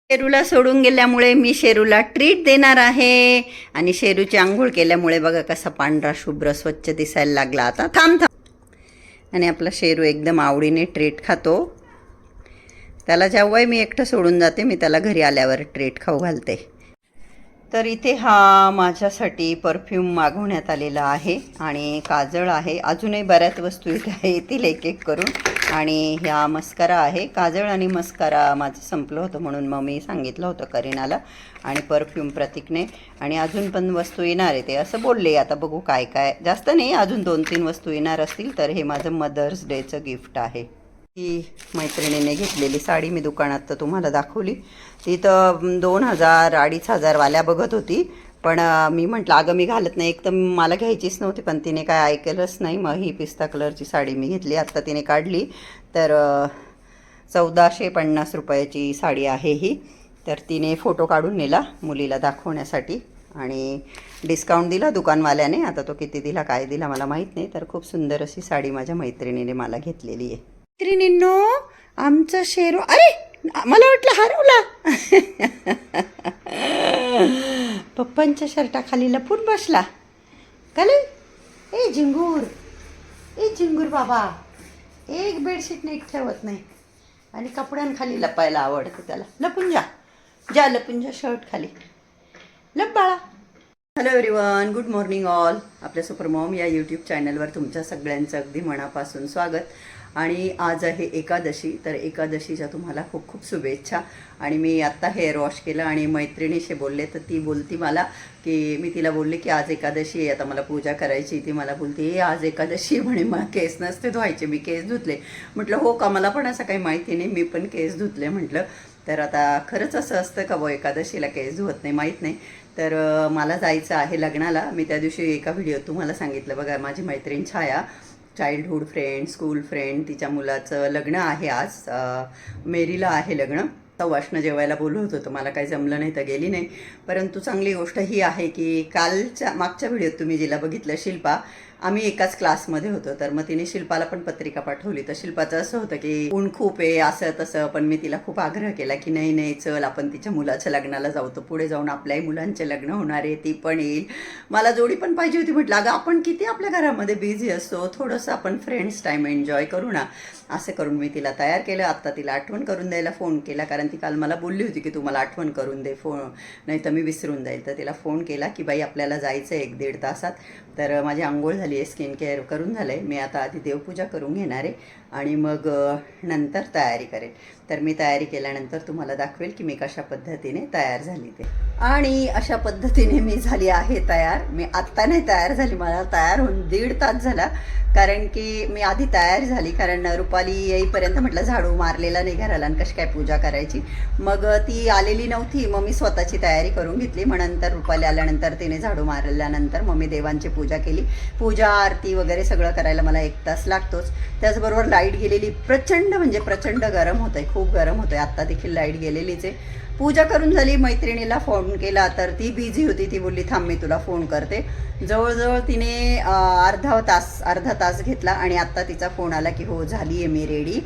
शेरूला सोडून गेल्यामुळे मी शेरूला ट्रीट देणार आहे आणि शेरूची आंघोळ केल्यामुळे बघा कसा पांढरा शुभ्र स्वच्छ दिसायला लागला. आता थांब थांब. आणि आपला शेरू एकदम आवडीने ट्रीट खातो. त्याला जेव्हाही मी एकटं सोडून जाते मी त्याला घरी आल्यावर ट्रीट खाऊ घालते. तर इथे हा माझ्यासाठी परफ्यूम मागवण्यात आलेला आहे आणि काजळ आहे. अजूनही बऱ्याच वस्तू इथे येतील एक एक करून. आणि ह्या मस्कारा आहे. काजळ आणि मस्कारा माझं संपलं होतं म्हणून मग मी सांगितलं होतं करीनाला. आणि परफ्यूम प्रतीकने. आणि अजून पण वस्तू येणार आहे ते असं बोलले. आता बघू काय काय, जास्त नाही, अजून 2-3 वस्तू येणार असतील. तर हे माझं मदर्स डेचं गिफ्ट आहे. ही मैत्रिणीने घेतलेली साडी मी दुकानात तर तुम्हाला दाखवली. ती तर 2000-2500 वाल्या बघत होती. पण मी म्हटलं अगं मी घालत नाही, एक तर मला घ्यायचीच नव्हती. पण तिने काय ऐकलंच नाही. मग ही पिस्ता कलरची साडी मी घेतली. आत्ता तिने काढली तर 1450 रुपयाची साडी आहे ही. तर तिने फोटो काढून नेला मुलीला दाखवण्यासाठी आणि डिस्काउंट दिला दुकानवाल्याने. आता तो किती दिला काय दिला मला माहीत नाही. तर खूप सुंदर अशी साडी माझ्या मैत्रिणीने मला घेतलेली आहे. मैत्रिणींनो, आमचा शेरू, अरे मला वाटलं हरवला. पप्पांच्या शर्टाखाली लपून बसला का नाही. ए झिंगूर, ए झिंगूर बाबा, एक बेडशीट नीट ठेवत नाही आणि कपड्यांखाली लपायला आवडतं त्याला. लपून जा, जा लपून जा शर्ट खाली, लप बाळा. Hello everyone, good morning all. आपल्या सुपर मॉम या यूट्यूब चॅनलवर तुमच्या सगळ्यांचं अगदी मनापासून स्वागत. आणि आज आहे एकादशी. तर एकादशीच्या तुम्हाला खूप खूप शुभेच्छा. आणि मी आत्ता हेअर वॉश केलं आणि मैत्रिणीशी बोलले तर ती बोलती मला की, मी तिला बोलले की आज एकादशी आहे, आता मला पूजा करायची. ती मला बोलते हे आज एकादशी म्हणे, मला केस नसते धुवायचे, मी केस धुतले. म्हटलं हो का, मला पण असं काही माहिती नाही, मी पण केस धुतले म्हटलं. तर आता खरंच असं असतं का बो एकादशीला केस धुवत नाही, माहीत नाही. तर मला जायचं आहे लग्नाला. मी त्या दिवशी एका व्हिडिओत तुम्हाला सांगितलं बघा, माझी मैत्रीण छाया, चाइल्डहुड फ्रेंड, स्कूल फ्रेंड, तिच्या मुलाचं लग्न आहे आज. मेरीला आहे लग्न. सवाष्ण जेवायला बोलवत होतं, मला काही जमलं नाही तर गेली नाही. परंतु चांगली गोष्ट ही आहे की मागच्या व्हिडिओत तुम्ही जिला बघितलं शिल्पा, आम्ही एकाच क्लासमध्ये होतो. तर मग तिने शिल्पाला पण पत्रिका पाठवली. तर शिल्पाचं असं होतं की ऊन खूप आहे असं तसं. पण मी तिला खूप आग्रह केला की नाही नाही चल आपण तिच्या मुलाच्या लग्नाला जाऊ, तर पुढे जाऊन आपल्याही मुलांचे लग्न होणार आहे, ती पण येईल, मला जोडी पण पाहिजे होती. म्हटलं अगं आपण किती आपल्या घरामध्ये बिझी असतो, थोडंसं आपण फ्रेंड्स टाईम एन्जॉय करू ना. असं करून मी तिला तयार केलं. आत्ता तिला आठवण करून द्यायला फोन केला, कारण ती काल मला बोलली होती की तू मला आठवण करून दे, फोन नाही तर मी विसरून जाईल. तर तिला फोन केला की बाई आपल्याला जायचं आहे 1-1.5 तासात. तर माझी आंघोळ झाली आहे, स्किन केअर करून झालं आहे. मी आता आधी देवपूजा करून घेणार आहे आणि मग नंतर तयारी करेल. तर मी तयारी केल्यानंतर तुम्हाला दाखवेल की मी कशा पद्धतीने तयार झाली ते. आणि अशा पद्धतीने मी झाली आहे तयार. मी आत्ता नाही तयार झाली, मला तयार होऊन 1.5 तास झाला. कारण की मी आधी तयार झाली, कारण रुपाली येईपर्यंत म्हटलं झाडू मारलेला नाही घराला आणि कशी काय पूजा करायची. मग ती आलेली नव्हती, मग मी स्वतःची तयारी करून घेतली. मग नंतर रुपाली आल्यानंतर तिने झाडू मारल्यानंतर मग मी देवांची पूजा केली. पूजा आरती वगैरे सगळं करायला मला 1 तास लागतोच. त्याचबरोबर लाईट गेलेली, प्रचंड म्हणजे प्रचंड गरम होतं आहे, खूप गरम होतं आहे. आत्ता देखील लाईट गेलेलीच आहे. पूजा करून झाली, मैत्रिणीला फोन केला तर ती बिझी होती. ती बोलली थांब मी तुला फोन करते. जवळजवळ तिने अर्धा तास घेतला आणि आत्ता तिचा फोन आला की हो झाली आहे मी रेडी,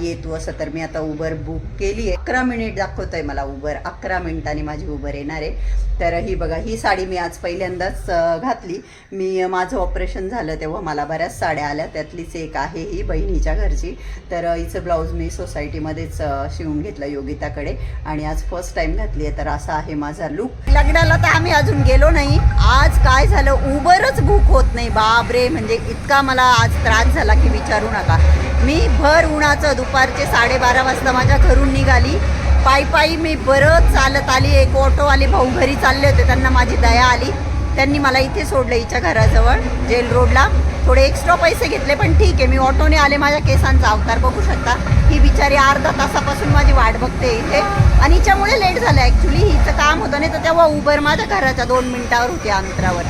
ये तू असं. तर मी आता उबर बुक केली आहे. 11 मिनिट दाखवत आहे मला उबर, 11 मिनिटांनी माझी उबर येणार आहे. तर ही बघा, ही साडी मी आज पहिल्यांदाच घातली. माझं ऑपरेशन झालं तेव्हा मला बऱ्याच साड्या आल्या, त्यातलीच एक आहे ही बहिणीच्या घरची. तर हिचं ब्लाऊज मी सोसायटीमध्येच शिवून घेतलं योगिताकडे आणि आज फर्स्ट टाइम घातली आहे. तर असा आहे माझा लुक. लग्नाला तर आम्ही अजून गेलो नाही. आज काय झालं, उबरच बुक होत नाही बापरे. म्हणजे इतका मला आज त्रास झाला की विचारू नका. मी भर उन्हाचं दुपारचे 12:30 वाजता माझ्या घरून निघाली. पायी मी बरंच चालत आली. एक ऑटोवाले भाऊ घरी चालले होते, त्यांना माझी दया आली, त्यांनी मला इथे सोडलं हिच्या घराजवळ जेल रोडला. थोडे एक्स्ट्रा पैसे घेतले पण ठीक आहे. मी ऑटोने आले. माझ्या केसांचा अवतार बघू शकता. ही बिचारी अर्धा तासापासून माझी वाट बघते इथे आणि हिच्यामुळे लेट झालं. ॲक्च्युली हिचं काम होतं, नाही तर तेव्हा उबर माझ्या घराच्या 2 मिनिटावर होती अंतरावर.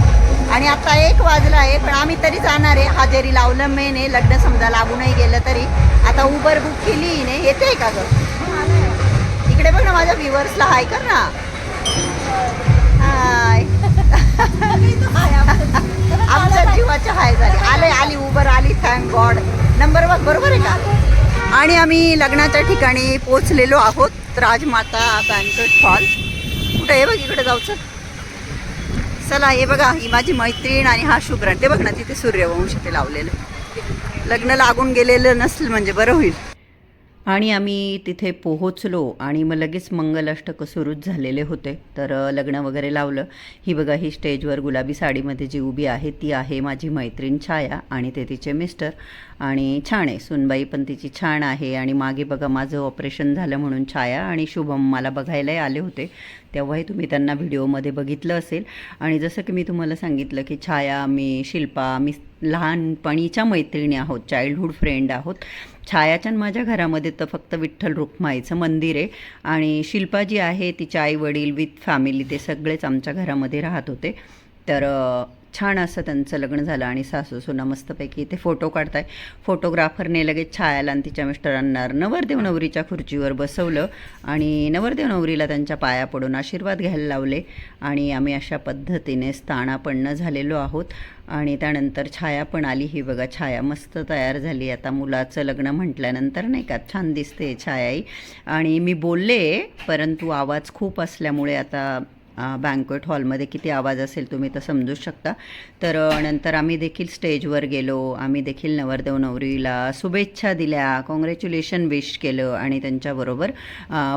आणि आता 1 वाजला आहे पण आम्ही तरी जाणार आहे. हजेरी लावलं मेन आहे, लग्न समजा लागू नाही गेलं तरी. आता उबर बुक केली नाही. येते का गं? इकडे बघ ना, माझ्या व्ह्युअर्सला हाय कर ना. हाय. आमच्या जीवाच्या हाय झाली. आली उबर आली, थँक गॉड. नंबर बघ बरोबर आहे का? आणि आम्ही लग्नाच्या ठिकाणी पोचलेलो आहोत. राजमाता बँक्वेट हॉल. कुठे आहे बघ, इकडे जाऊचं. चला, हे बघा, ही माझी मैत्रीण आणि हा शुभ्रण. ते बघ ना, तिथे सूर्यवंश ते लावलेलं. लग्न लागून गेलेलं नसेल म्हणजे बरं होईल. आणि आम्ही तिथे पोहोचलो आणि मग लगेच मंगलाष्टक सुरूच झालेले होते. तर लग्न वगैरे लावलं. ही बघा, ही स्टेजवर गुलाबी साडीमध्ये जी उभी आहे ती आहे माझी मैत्रीण छाया आणि ते तिचे मिस्टर. आणि छान आहे, सुनबाई पण तिची छान आहे. आणि मागे बघा, माझं ऑपरेशन झालं म्हणून छाया आणि शुभम मला बघायलाही आले होते. तेव्हाही तुम्ही त्यांना व्हिडिओमध्ये बघितलं असेल. आणि जसं की मी तुम्हाला सांगितलं की छाया, मी, शिल्पा, मी लहानपणीच्या मैत्रिणी आहोत, चाइल्डहूड फ्रेंड आहोत. छायाच्या माझ्या घरामध्ये तर फक्त विठ्ठल रुक्माईचं मंदिर आहे. आणि शिल्पा जी आहे तिच्या आईवडील विथ फॅमिली ते सगळेच आमच्या घरामध्ये राहत होते. तर छान असं त्यांचं लग्न झालं. आणि सासू सुना मस्तपैकी इथे फोटो काढताय. फोटोग्राफरने लगेच छायाला आणि तिच्या मिस्टरांना नवरदेव नवरीच्या खुर्चीवर बसवलं आणि नवरदेव नवरीला त्यांच्या पाया पडून आशीर्वाद घ्यायला लावले. आणि आम्ही अशा पद्धतीने स्थानापन्न झालेलो आहोत. आणि त्यानंतर छाया पण आली. ही बघा, छाया मस्त तयार झाली. आता मुलाचं लग्न म्हटल्यानंतर नाही का छान दिसते छायाही. आणि मी बोलले, परंतु आवाज खूप असल्यामुळे आता बँक्वेट हॉलमध्ये किती आवाज असेल तुम्ही तर समजू शकता. तर नंतर आम्ही देखील स्टेजवर गेलो. आम्ही देखील नवरदेव नवरीला शुभेच्छा दिल्या, कॉंग्रॅच्युलेशन विश केलं आणि त्यांच्याबरोबर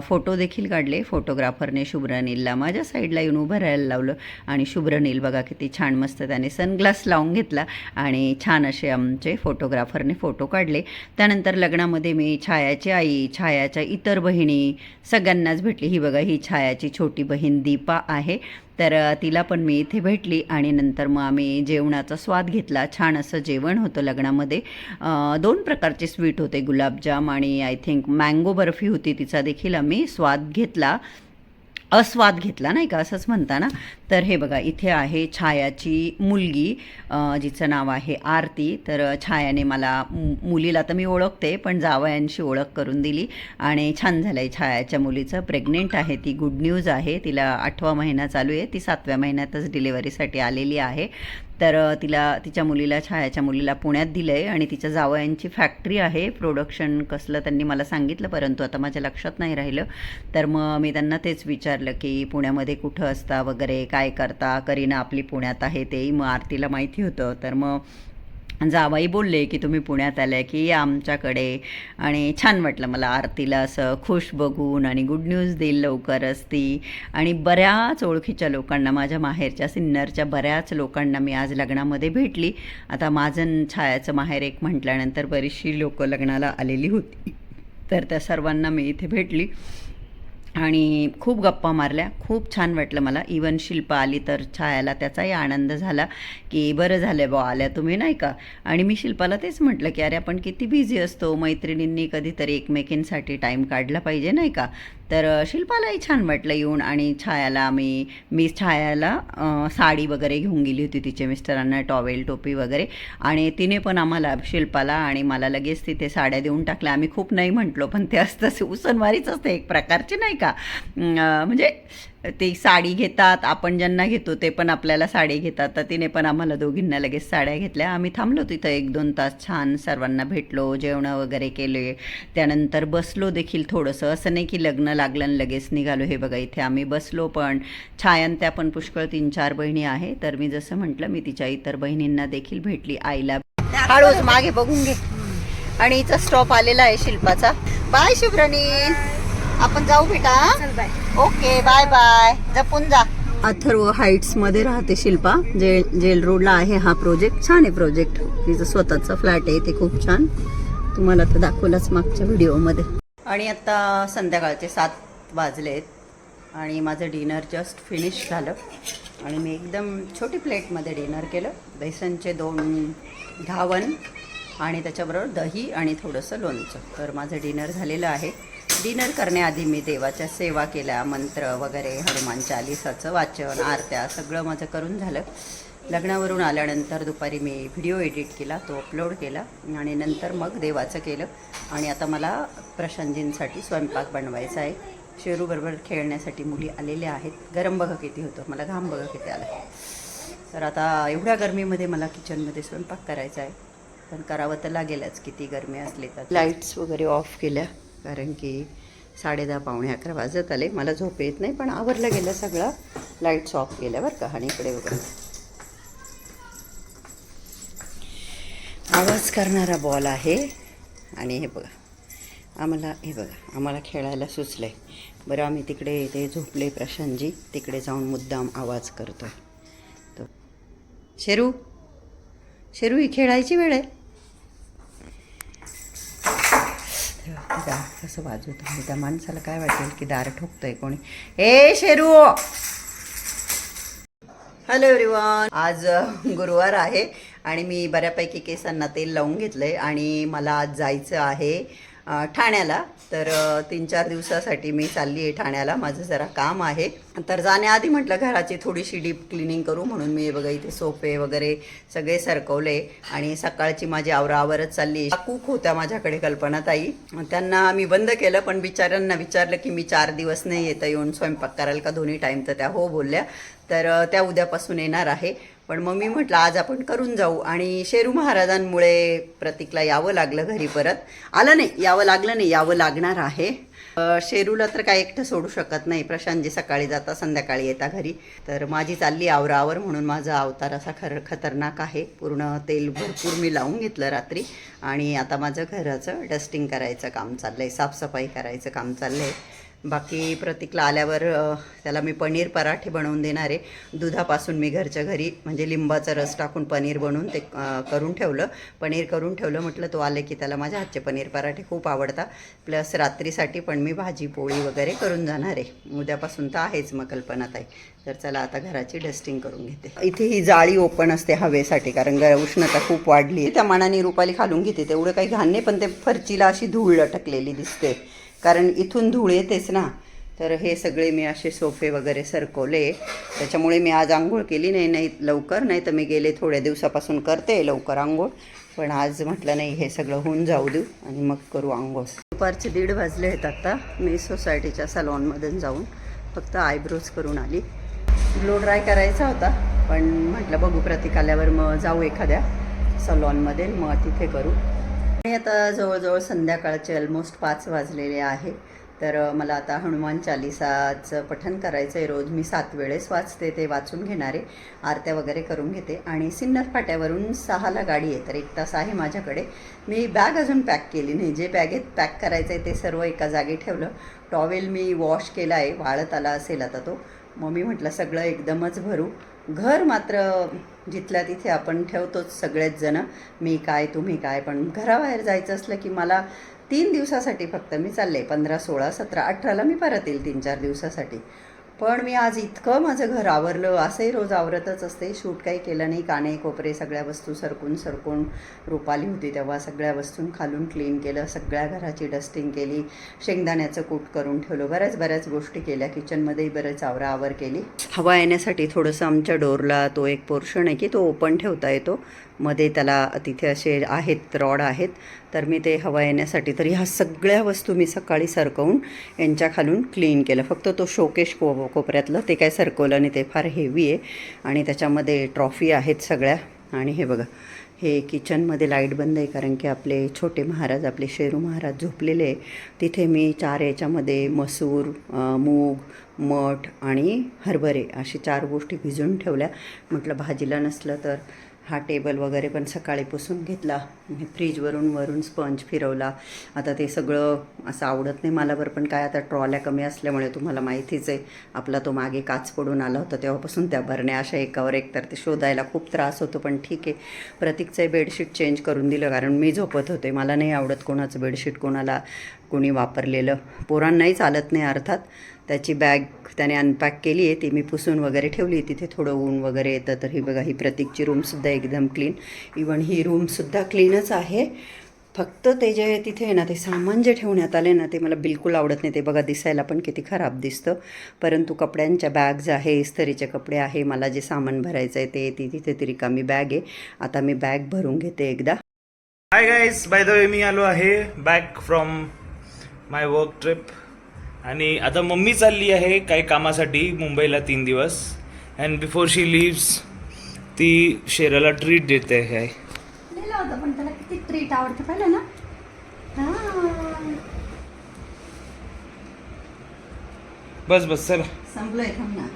फोटो देखील काढले. फोटोग्राफरने शुभ्रनीलला माझ्या साईडला येऊन उभं राहायला लावलं. आणि शुभ्रनील बघा किती छान मस्त त्याने सनग्लास लावून घेतला आणि छान असे आमचे फोटोग्राफरने फोटो काढले. त्यानंतर लग्नामध्ये मी छायाची आई, छायाच्या इतर बहिणी सगळ्यांनाच भेटली. ही बघा, ही छायाची छोटी बहीण दीपा आहे. तर तिला पण मी इथे भेटली. आणि नंतर मग आम्ही जेवणाचा स्वाद घेतला. छान असं जेवण होतं लग्नामध्ये. 2 प्रकारचे स्वीट होते, गुलाबजाम आणि आय थिंक मँगो बर्फी होती. तिचा देखील आम्ही स्वाद घेतला, अस्वाद घेतला नाही का, असंच म्हणता ना. तर हे बघा, इथे आहे छायाची मुलगी, जिचं नाव आहे आरती. तर छायाने मला, मुलीला तर मी ओळखते पण जावयांशी ओळख करून दिली. आणि छान झालं आहे छायाच्या मुलीचं. प्रेग्नेंट आहे ती, गुड न्यूज आहे. तिला 8वा महिना चालू आहे. ती 7व्या महिन्यातच डिलिव्हरीसाठी आलेली आहे. तर तिच्या मुलीला, छायाच्या मुलीला पुण्यात दिलं आहे. आणि तिच्या जावयांची फॅक्टरी आहे. प्रोडक्शन कसलं त्यांनी मला सांगितलं, परंतु आता माझ्या लक्षात नाही राहिलं. तर मग मी त्यांना तेच विचारलं की पुण्यामध्ये कुठं असता वगैरे, काय करता. करीना आपली पुण्यात आहे, तेही मग आरतीला माहिती होतं. तर मग जावाई बोलले की तुम्ही पुण्यात आल्या की या आमच्याकडे. आणि छान वाटलं मला आरतीला असं खुश बघून. आणि गुड न्यूज देईल लवकरच ती. आणि बऱ्याच ओळखीच्या लोकांना, माझ्या माहेरच्या सिन्नरच्या बऱ्याच लोकांना मी आज लग्नामध्ये भेटली. आता माझं छायाचं माहेर एक म्हटल्यानंतर बरीचशी लोकं लग्नाला आलेली होती. तर त्या सर्वांना मी इथे भेटली आणि खूप गप्पा मारल्या. खूप छान वाटलं मला. इवन शिल्पा आली तर छायाला त्याचाही आनंद झाला की बरं झालं बा आल्या तुम्ही नाही का. आणि मी शिल्पाला तेच म्हटलं की अरे आपण किती बिझी असतो, मैत्रिणींनी कधीतरी एकमेकींसाठी टाईम काढला पाहिजे नाही का. तर शिल्पालाही छान वाटलं येऊन. आणि छायाला मी छायाला साडी वगैरे घेऊन गेली होती, तिचे मिस्टरांना टॉवेल टोपी वगैरे. आणि तिने पण आम्हाला, शिल्पाला आणि मला लगेच तिथे साड्या देऊन टाकल्या. आम्ही खूप नाही म्हटलो पण ते असतं उसनवारीच असते एक प्रकारची नाही का. म्हणजे ते साडी घेतात, आपण ज्यांना घेतो ते पण आपल्याला साडी घेतात. तर तिने पण आम्हाला दोघींना लगेच साड्या घेतल्या. आम्ही थांबलो तिथं 1-2 तास, छान सर्वांना भेटलो, जेवणं वगैरे केले. त्यानंतर बसलो देखील थोडंसं. असं नाही की लग्न लागलं आणि लगेच निघालो. हे बघा, इथे आम्ही बसलो पण. छायान त्या पण पुष्कळ 3-4 बहिणी आहे. तर मी जसं म्हटलं, मी तिच्या इतर बहिणींना देखील भेटली. आईला हळूच मागे बघून घे. आणि हिचा स्टॉप आलेला आहे शिल्पाचा. बाय शुभ्रनील, आपण जाऊ बेटा. ओके, बाय बाय, जपून जा. अथर्व हाईट्समध्ये राहते शिल्पा. जेल रोडला आहे हा प्रोजेक्ट. छान आहे प्रोजेक्ट. तिचं स्वतःचा फ्लॅट आहे, ते खूप छान. तुम्हाला तर दाखवलंच मागच्या व्हिडिओमध्ये. आणि आता संध्याकाळचे 7 वाजलेत आणि माझं डिनर जस्ट फिनिश झालं. आणि मी एकदम छोटी प्लेटमध्ये डिनर केलं. बेसनचे 2 घावन आणि त्याच्याबरोबर दही आणि थोडंसं लोणचं. तर माझं डिनर झालेलं आहे. डिनर करण्याआधी मी देवाच्या सेवा केल्या, मंत्र वगैरे, हनुमान चालीसाचं वाचन, आरत्या सगळं माझं करून झालं. लग्नावरून आल्यानंतर दुपारी मी व्हिडिओ एडिट केला, तो अपलोड केला आणि नंतर मग देवाचं केलं. आणि आता मला प्रशांतजींसाठी स्वयंपाक बनवायचा आहे. शेरूबरोबर खेळण्यासाठी मुली आलेल्या आहेत. गरम बघा किती होतं, मला घाम बघा किती आला. तर आता एवढ्या गरमीमध्ये मला किचनमध्ये स्वयंपाक करायचा आहे. पण करावं तर लागेलच किती गरमी असली तर. लाईट्स वगैरे ऑफ केल्या कारण की 10:30 पावणे 11 वाजत आले. मला झोप येत नाही पण आवरलं गेलं सगळं. लाईट्स ऑफ केल्या बरं का. आणि इकडे बघा आवाज करणारा बॉल आहे. आणि हे बघा आम्हाला खेळायला सुचलं आहे. बरं आम्ही तिकडे ते झोपले प्रशांतजी, तिकडे जाऊन मुद्दाम आवाज करतो आहे. तो शेरू ही खेळायची वेळ आहे. दार कसं वाजवतो आहे. त्या माणसाला काय वाटेल की दार ठोकतोय कोणी. ए शेरू. Hello everyone. आज गुरुवार आहे आणि मी बऱ्यापैकी केसांना तेल लावून घेतलं आहे आणि मला आज जायचं आहे ठाण्याला. तर 3-4 दिवसासाठी मी चालली आहे ठाण्याला. माझं जरा काम आहे. तर जाण्याआधी म्हटलं घराची थोडीशी डीप क्लिनिंग करू म्हणून मी बघा इथे सोफे वगैरे सगळे सरकवले आणि सकाळची माझी आवरावरच चालली. कूक होत्या माझ्याकडे कल्पनाताई, त्यांना मी बंद केलं पण बिचाऱ्यांना विचारलं की मी 4 दिवस नाही येता येऊन स्वयंपाक करायला का दोन्ही टाईम, तर त्या हो बोलल्या. तर त्या उद्यापासून येणार आहे. पण मग मी म्हटलं आज आपण करून जाऊ. आणि शेरू महाराजांमुळे प्रतीकला यावं लागलं घरी. परत आलं नाही, यावं लागलं नाही, यावं लागणार आहे. शेरूला तर काय एकटं सोडू शकत नाही. प्रशांतजी सकाळी जाता संध्याकाळी येता घरी. तर माझी चालली आवरावर म्हणून माझा अवतार असा खतरनाक आहे. पूर्ण तेल भरपूर मी लावून घेतलं रात्री आणि आता माझं घराचं डस्टिंग करायचं काम चाललं आहे, साफसफाई करायचं काम चाललं आहे. बाकी प्रतीकला आल्यावर त्याला मी पनीर पराठे बनवून देणार आहे. दुधापासून मी घरच्या घरी म्हणजे लिंबाचा रस टाकून पनीर बनवून ते करून ठेवलं. पनीर करून ठेवलं. म्हटलं तो आले की त्याला माझ्या हातचे पनीर पराठे खूप आवडतात. प्लस रात्रीसाठी पण मी भाजी पोळी वगैरे करून जाणार आहे. उद्यापासून तर आहेच मग कल्पनात आहे. तर चला आता घराची डस्टिंग करून घेते. इथे ही जाळी ओपन असते हवेसाठी कारण उष्णता खूप वाढली. त्या मानाने रुपाली खालून घेते. तेवढं काही घाण नाही पण ते फरचीला अशी धूळ लटकलेली दिसते कारण इथून धूळ येतेच ना. तर हे सगळे मी असे सोफे वगैरे सरकवले. त्याच्यामुळे मी आज आंघोळ केली नाही लवकर. नाही तर मी गेले थोड्या दिवसापासून करते लवकर आंघोळ. पण आज म्हटलं नाही हे सगळं होऊन जाऊ देऊ आणि मग करू आंघोळ. दुपारचे 1:30 वाजले आहेत आता. मी सोसायटीच्या सलॉनमधून जाऊन फक्त आयब्रोज करून आली. ग्लो ड्राय करायचा होता पण म्हटलं बघू प्रतीक आल्यावर मग जाऊ एखाद्या सलॉनमध्ये मग तिथे करू. आणि आता जवळजवळ संध्याकाळचे ऑलमोस्ट 5 वाजलेले आहे. तर मला आता हनुमान चालिसाचं पठण करायचं आहे. रोज मी 7 वेळेस वाचते. ते वाचून घेणारे आरत्या वगैरे करून घेते. आणि सिन्नर फाट्यावरून 6ला गाडी आहे तर 1 तास आहे माझ्याकडे. मी बॅग अजून पॅक केली नाही. जे बॅगेत पॅक करायचं आहे ते सर्व एका जागी ठेवलं. टॉवेल मी वॉश केला आहे, वाळत आला असेल आता तो. मग मी म्हटलं सगळं एकदमच भरू. घर मात्र जिथल्या तिथे आपण ठेवतोच सगळेच जण, मी काय तुम्ही काय. पण घराबाहेर जायचं असलं की मला 3 दिवसासाठी फक्त मी चालले. 15, 16, 17, 18ला मी परत येईल 3-4 दिवसासाठी. पण मी आज इतकं माझं घर आवरलं. असंही रोज आवरतच असते. शूट काही केलं नाही. काने कोपरे सगळ्या वस्तू सरकून रुपाली होती तेव्हा सगळ्या वस्तू खालून क्लीन केलं. सगळ्या घराची डस्टिंग केली. शेंगदाण्याचं कूट करून ठेवलं. बऱ्याच गोष्टी केल्या. किचनमध्येही बरेच आवराआवर केली. हवा येण्यासाठी थोडंसं आमच्या डोरला तो एक पोर्शन आहे की तो ओपन ठेवता येतो. मध्ये त्याला तिथे असे आहेत रॉड आहेत तर मी ते हवा येण्यासाठी. तर ह्या सगळ्या वस्तू मी सकाळी सरकवून यांच्या खालून क्लीन केलं. फक्त तो शोकेश कोपऱ्यातलं ते काय सरकवलं नाही, ते फार हेवी आहे. आणि त्याच्यामध्ये ट्रॉफी आहेत सगळ्या. आणि हे बघा हे किचनमध्ये लाईट बंद आहे कारण की आपले छोटे महाराज आपले शेरू महाराज झोपलेले आहे. तिथे मी 4 याच्यामध्ये मसूर, मूग, मठ आणि हरभरे अशी 4 गोष्टी भिजवून ठेवल्या. म्हटलं भाजीला नसलं तर. हा टेबल वगैरे पण सकाळी पुसून घेतला. फ्रीजवरून स्पंज फिरवला. आता ते सगळं असं आवडत नाही मला बरं. पण काय आता ट्रॉल्या कमी असल्यामुळे तुम्हाला माहितीच आहे आपला तो मागे काच पडून आला होता तेव्हापासून त्या भरण्या अशा एकावर एक. तर ते शोधायला खूप त्रास होतो. पण ठीक आहे. प्रतीकचं बेडशीट चेंज करून दिलं कारण मी झोपत होते. मला नाही आवडत कोणाचं बेडशीट कोणी वापरलेलं. पोरांनाही चालत नाही अर्थात. त्याची बॅग त्याने अनपॅक केली आहे. ती मी पुसून वगैरे ठेवली. तिथे थोडं ऊन वगैरे येतं. तर ही बघा ही प्रतीकची रूमसुद्धा एकदम क्लीन. इवन ही रूमसुद्धा क्लीनच आहे. फक्त ते जे तिथे आहे ना ते सामान जे ठेवण्यात आले ना ते मला बिलकुल आवडत नाही. ते बघा दिसायला पण किती खराब दिसतं. परंतु कपड्यांच्या बॅग्स आहे, इस्त्रीचे कपडे आहे, मला जे सामान भरायचं आहे ते तिथे ती रिकामी बॅग आहे. आता मी बॅग भरून घेते एकदा. Hi guys, by the way मी आलो आहे back from my work trip. आणि आता मम्मी चालली आहे काही कामासाठी मुंबईला 3 दिवस. अँड बिफोर शी लिव्स ती शेराला ट्रीट देते आहे. पण त्याला ट्रीट आवडते पाहिलं ना. हां बस बस चला. संपलंय थांब ना.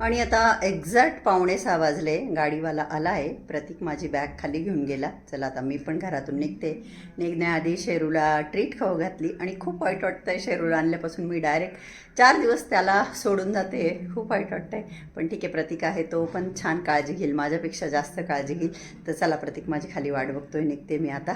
आणि आता एक्झॅक्ट 5:45 वाजले. गाडीवाला आला आहे. प्रतीक माझी बॅग खाली घेऊन गेला. चला आता मी पण घरातून निघते. निघण्याआधी शेरूला ट्रीट खाऊ घातली आणि खूप वाईट वाटतं आहे. शेरूला आणल्यापासून मी डायरेक्ट 4 दिवस त्याला सोडून जाते. खूप वाईट वाटतं आहे, पण ठीक आहे. प्रतीक आहे, तो पण छान काळजी घेईल, माझ्यापेक्षा जास्त काळजी घेईल. तर चला, प्रतीक माझी खाली वाट बघतोय. निघते मी आता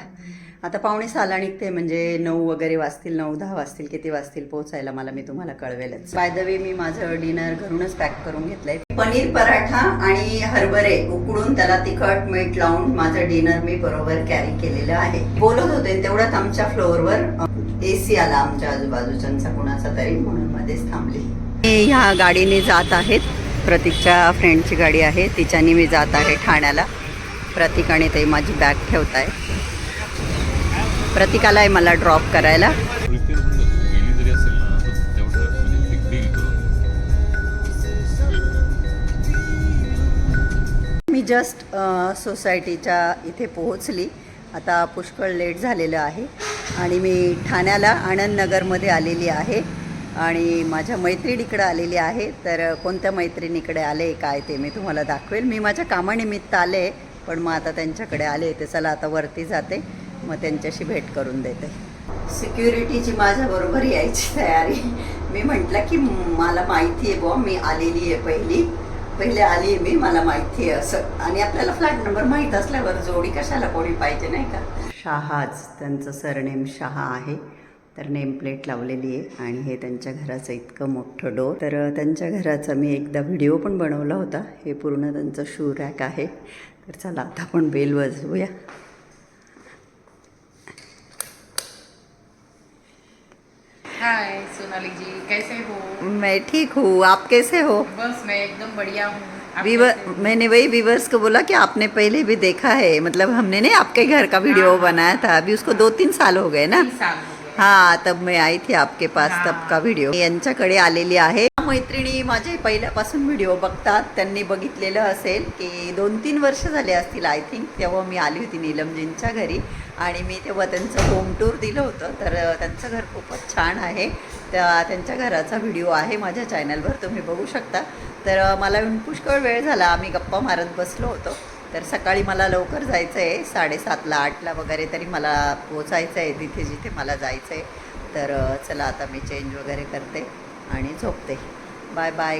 5:45 निघते, म्हणजे 9 वगैरे वाजतील, 9-10 वाजतील, किती वाजतील पोहोचायला मला मी तुम्हाला कळवेलच. बाय द वे, मी माझं डिनर घरूनच पॅक करून घेतलंय. पनीर पराठा आणि हरभरे उकडून त्याला तिखट मीठ लावून माझं डिनर मी बरोबर कॅरी केलेलं आहे. बोलत होते तेवढ्यात आमच्या फ्लोअरवर AC आला आमच्या आजूबाजूच्यांचा कुणाचा तरी, म्हणून मध्येच थांबली. ह्या गाडीने जात आहेत. प्रतीकच्या फ्रेंडची गाडी आहे, तिच्याने मी जात आहे ठाण्याला. प्रतीक आणि ते माझी बॅग ठेवत आहे. प्रतीकाला आहे मला ड्रॉप करायला. मी जस्ट सोसायटीच्या इथे पोहोचली. आता पुष्कळ लेट झालेलं आहे आणि मी ठाण्याला आनंदनगरमध्ये आलेली आहे आणि माझ्या मैत्रिणीकडे आलेली आहे. तर कोणत्या मैत्रिणीकडे आले काय ते मी तुम्हाला दाखवेल. मी माझ्या कामानिमित्त आले, पण मग आता त्यांच्याकडे आले. ते चला आता वरती जाते, मग त्यांच्याशी भेट करून देते. सिक्युरिटीची माझ्याबरोबर यायची तयारी. मी म्हटलं की मला माहिती आहे बुवा, मी आलेली आहे पहिले आली आहे मी, मला माहिती आहे असं. आणि आपल्याला फ्लॅट नंबर माहीत असल्यावर जोडी कशाला कोणी पाहिजे, नाही का. शहाज, त्यांचं सरनेम शहा आहे. तर नेम प्लेट लावलेली आहे आणि हे त्यांच्या घराचं इतकं मोठं डोर. तर त्यांच्या घराचा मी एकदा व्हिडिओ पण बनवला होता. हे पूर्ण त्यांचं शू रॅक आहे. तर चला आता आपण बेल वाजवूया. हाय सोनाली जी, कैसे हो? मैं ठीक हूँ, आप कैसे हो? बस मैं एकदम बढ़िया हूँ। आप वीवर, कैसे हो? मैंने वही व्यूवर्स को बोला कि आपने पहले भी देखा है, मतलब हमने नहीं आपके घर का वीडियो हाँ। बनाया था. अभी उसको 2-3 साल हो गए ना. 3 साल हो गए। हाँ, तब मैं आई थी आपके पास, हाँ. तब का व्हिडिओ. यांच्याकडे आलेली आहे. मैत्रिणी माझे पहिल्यापासून व्हिडिओ बघतात. त्यांनी बघितलेलं असेल की 2-3 वर्ष झाले असतील आय थिंक. तेव्हा मी आली होती नीलमजींच्या घरी आणि मी तेव्हा त्यांचं होम टूर दिलं होतं. तर त्यांचं घर खूपच छान आहे. त्यांच्या घराचा व्हिडिओ आहे माझ्या चॅनलवर, तुम्ही बघू शकता. तर मला येऊन पुष्कळ वेळ झाला, आम्ही गप्पा मारत बसलो होतो. तर सकाळी मला लवकर जायचं आहे, 7:30ला 8ला वगैरे तरी मला पोचायचं आहे तिथे जिथे मला जायचं आहे. तर चला आता मी चेंज वगैरे करते आणि झोपते. Bye bye.